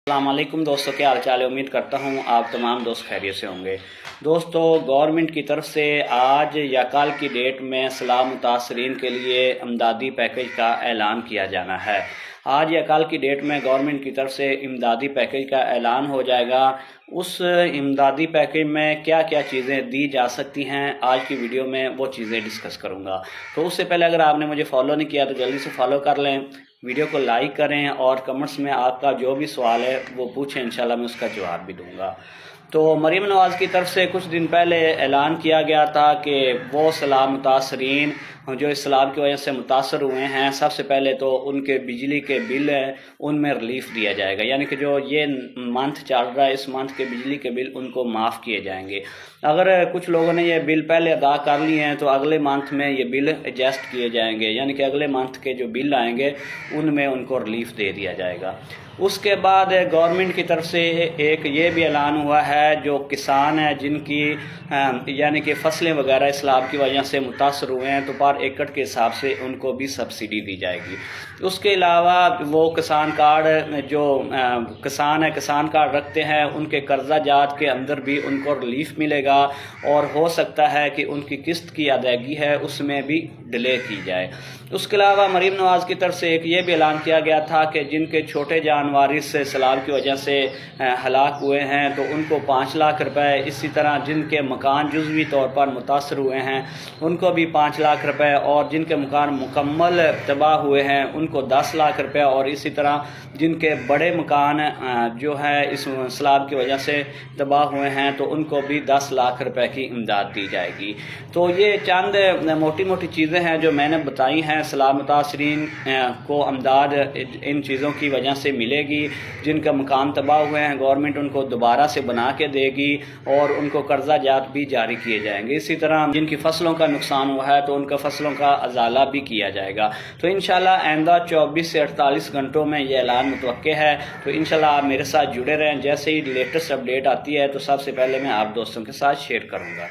السلام علیکم دوستوں، کیا حال چال ہے؟ امید کرتا ہوں آپ تمام دوست خیریت سے ہوں گے۔ دوستوں، گورنمنٹ کی طرف سے آج یا کل کی ڈیٹ میں سیلاب متاثرین کے لیے امدادی پیکیج کا اعلان کیا جانا ہے۔ آج یا کل کی ڈیٹ میں گورنمنٹ کی طرف سے امدادی پیکیج کا اعلان ہو جائے گا۔ اس امدادی پیکیج میں کیا کیا چیزیں دی جا سکتی ہیں، آج کی ویڈیو میں وہ چیزیں ڈسکس کروں گا۔ تو اس سے پہلے اگر آپ نے مجھے فالو نہیں کیا تو جلدی سے فالو کر لیں، ویڈیو کو لائک کریں اور کمنٹس میں آپ کا جو بھی سوال ہے وہ پوچھیں، انشاءاللہ میں اس کا جواب بھی دوں گا۔ تو مریم نواز کی طرف سے کچھ دن پہلے اعلان کیا گیا تھا کہ وہ سیلاب متاثرین جو اس سیلاب کی وجہ سے متاثر ہوئے ہیں، سب سے پہلے تو ان کے بجلی کے بل ہیں ان میں ریلیف دیا جائے گا، یعنی کہ جو یہ منتھ چل رہا ہے اس منتھ کے بجلی کے بل ان کو معاف کیے جائیں گے۔ اگر کچھ لوگوں نے یہ بل پہلے ادا کر لیے ہیں تو اگلے منتھ میں یہ بل ایڈجسٹ کیے جائیں گے، یعنی کہ اگلے منتھ کے جو بل آئیں گے ان میں ان کو ریلیف دے دیا جائے گا۔ اس کے بعد گورنمنٹ کی طرف سے ایک یہ بھی اعلان ہوا ہے، جو کسان ہیں جن کی یعنی کہ فصلیں وغیرہ اس سیلاب کی وجہ سے متاثر ہوئے ہیں تو پر ایکڑ کے حساب سے ان کو بھی سبسڈی دی جائے گی۔ اس کے علاوہ وہ کسان کارڈ جو کسان کارڈ رکھتے ہیں ان کے قرضہ جات کے اندر بھی ان کو ریلیف ملے گا، اور ہو سکتا ہے کہ ان کی قسط کی ادائیگی ہے اس میں بھی ڈیلے کی جائے۔ اس کے علاوہ مریم نواز کی طرف سے ایک یہ بھی اعلان کیا گیا تھا کہ جن کے چھوٹے جانور اس سیلاب کی وجہ سے ہلاک ہوئے ہیں تو ان کو 5 لاکھ روپے، اسی طرح جن کے مکان جزوی طور پر متاثر ہوئے ہیں ان کو بھی 5 لاکھ روپے، اور جن کے مکان مکمل تباہ ہوئے ہیں ان کو 10 لاکھ روپے، اور اسی طرح جن کے بڑے مکان جو ہے اس سیلاب کی وجہ سے تباہ ہوئے ہیں تو ان کو بھی 10 لاکھ روپے کی امداد دی جائے گی۔ تو یہ چند موٹی موٹی چیزیں ہیں جو میں نے بتائی ہیں۔ سیلاب متاثرین کو امداد ان چیزوں کی وجہ سے ملے گی۔ جن کا مکان تباہ ہوئے ہیں گورنمنٹ ان کو دوبارہ سے بنا کے دے گی، اور ان کو قرضہ جات بھی جاری کیے جائیں گے۔ اسی طرح جن کی فصلوں کا نقصان ہوا ہے تو ان کا فصلوں کا ازالہ بھی کیا جائے گا۔ تو انشاءاللہ آئندہ 24 سے 48 گھنٹوں میں یہ اعلان متوقع ہے۔ تو انشاءاللہ آپ میرے ساتھ جڑے رہیں، جیسے ہی لیٹسٹ اپڈیٹ آتی ہے تو سب سے پہلے میں آپ دوستوں کے ساتھ شیئر کروں گا۔